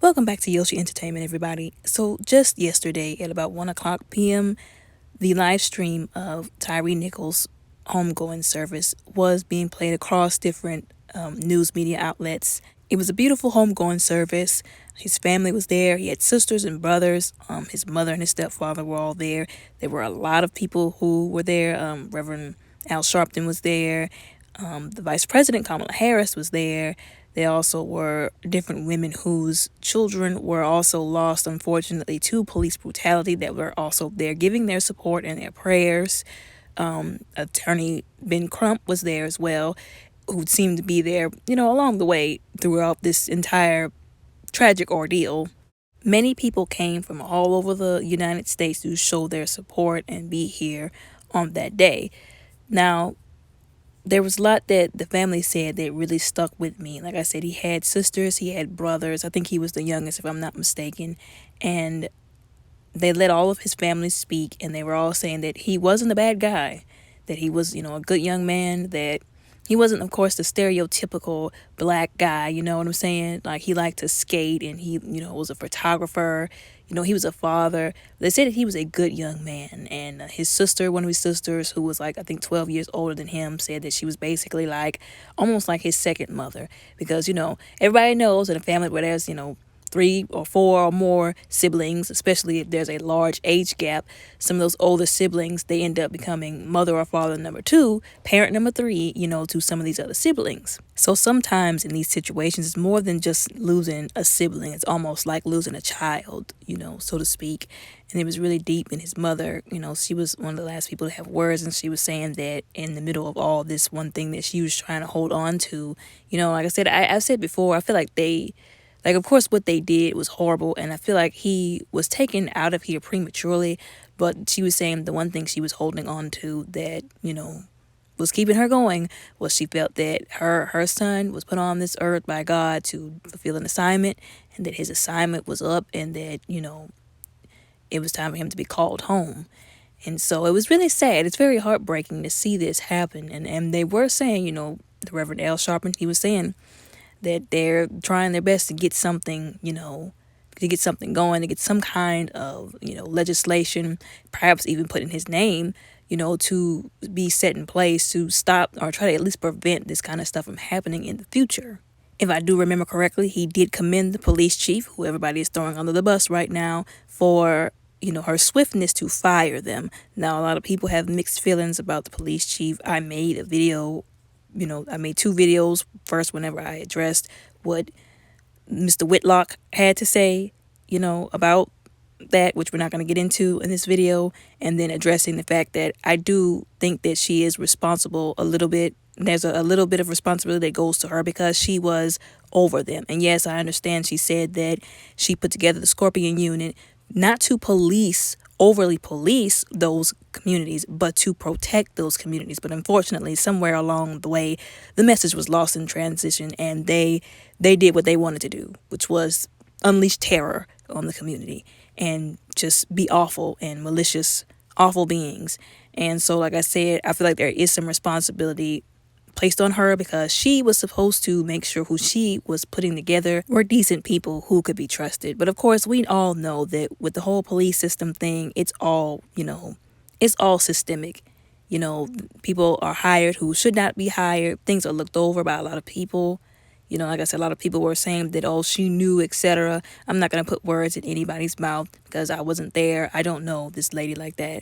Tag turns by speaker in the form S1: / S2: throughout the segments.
S1: Welcome back to Yoshi Entertainment, everybody. So, just yesterday at about 1 o'clock p.m., the live stream of Tyre Nichols' homegoing service was being played across different news media outlets. It was a beautiful homegoing service. His family was there. He had sisters and brothers. His mother and his stepfather were all there. There were a lot of people who were there. Reverend Al Sharpton was there. The Vice President, Kamala Harris, was there. There also were different women whose children were also lost, unfortunately, to police brutality that were also there giving their support and their prayers. Attorney Ben Crump was there as well, who seemed to be there, along the way throughout this entire tragic ordeal. Many people came from all over the United States to show their support and be here on that day. Now, there was a lot that the family said that really stuck with me. Like I said, he had sisters, he had brothers. I think he was the youngest, if I'm not mistaken. And they let all of his family speak, and they were all saying that he wasn't a bad guy, that he was, a good young man, that he wasn't, of course, the stereotypical black guy, you know what I'm saying? Like, he liked to skate, and he, was a photographer. He was a father. They said that he was a good young man. And his sister, one of his sisters, who was like, I think 12 years older than him, said that she was basically like, almost like his second mother. Because, everybody knows in a family where there's, 3 or 4 or more siblings, especially if there's a large age gap, some of those older siblings, they end up becoming mother or father number 2, parent number 3, to some of these other siblings. So sometimes in these situations, it's more than just losing a sibling. It's almost like losing a child, so to speak. And it was really deep. And his mother, she was one of the last people to have words. And she was saying that in the middle of all this, one thing that she was trying to hold on to, like I said, I've said before, I feel like of course, what they did was horrible, and I feel like he was taken out of here prematurely, but she was saying the one thing she was holding on to that, was keeping her going was she felt that her son was put on this earth by God to fulfill an assignment, and that his assignment was up, and that, it was time for him to be called home. And so it was really sad. It's very heartbreaking to see this happen. And they were saying, the Reverend Al Sharpton, he was saying that they're trying their best to get something, to get something going, to get some kind of, legislation, perhaps even put in his name, to be set in place to stop or try to at least prevent this kind of stuff from happening in the future. If I do remember correctly, he did commend the police chief, who everybody is throwing under the bus right now, for her swiftness to fire them. Now, a lot of people have mixed feelings about the police chief. I made a video, I made 2 videos. First, whenever I addressed what Mr. Whitlock had to say, about that, which we're not going to get into in this video, and then addressing the fact that I do think that she is responsible a little bit. There's a little bit of responsibility that goes to her because she was over them. And yes, I understand she said that she put together the Scorpion Unit not to overly police those communities, but to protect those communities. But unfortunately, somewhere along the way, the message was lost in transition, and they did what they wanted to do, which was unleash terror on the community and just be awful and malicious, awful beings. And so, like I said, I feel like there is some responsibility placed on her because she was supposed to make sure who she was putting together were decent people who could be trusted. But of course, we all know that with the whole police system thing, it's all, it's all systemic. People are hired who should not be hired. Things are looked over by a lot of people. Like I said, a lot of people were saying that, oh, she knew, etc. I'm not going to put words in anybody's mouth because I wasn't there. I don't know this lady like that.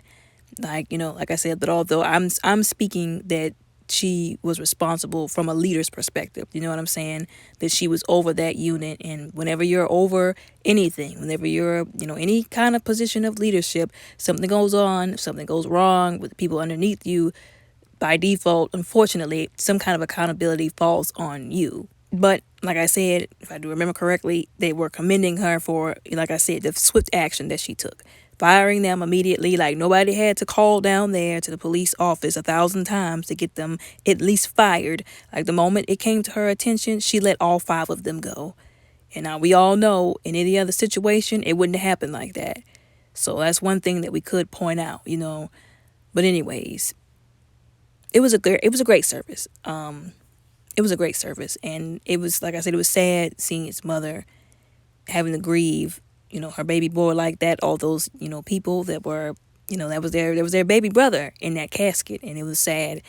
S1: Like I said, but although I'm speaking that she was responsible from a leader's perspective. You know what I'm saying? That she was over that unit. And whenever you're over anything, whenever you're, any kind of position of leadership, something goes on, something goes wrong with the people underneath you, by default, unfortunately, some kind of accountability falls on you. But like I said, if I do remember correctly, they were commending her for, like I said, the swift action that she took. Firing them immediately, like nobody had to call down there to the police office 1,000 times to get them at least fired. Like the moment it came to her attention, she let all 5 of them go. And now we all know in any other situation, it wouldn't have happened like that. So that's one thing that we could point out, But anyways, it was a great service. It was a great service, and it was, like I said, it was sad seeing his mother having to grieve, her baby boy like that, all those, people that were, that was their baby brother in that casket, and it was sad.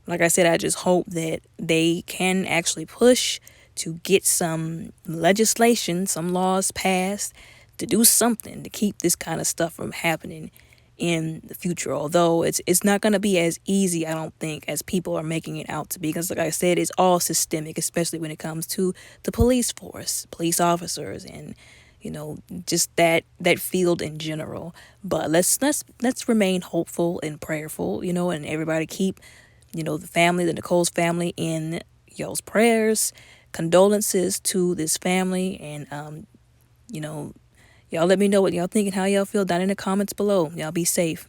S1: Like I said, I just hope that they can actually push to get some legislation, some laws passed to do something to keep this kind of stuff from happening in the future. Although it's not going to be as easy, I don't think, as people are making it out to be, because like I said, it's all systemic, especially when it comes to the police force, police officers, and just that field in general. But let's remain hopeful and prayerful, and everybody keep the Nichols family in y'all's prayers. Condolences to this family, and you know y'all let me know what y'all think and how y'all feel down in the comments below. Y'all be safe.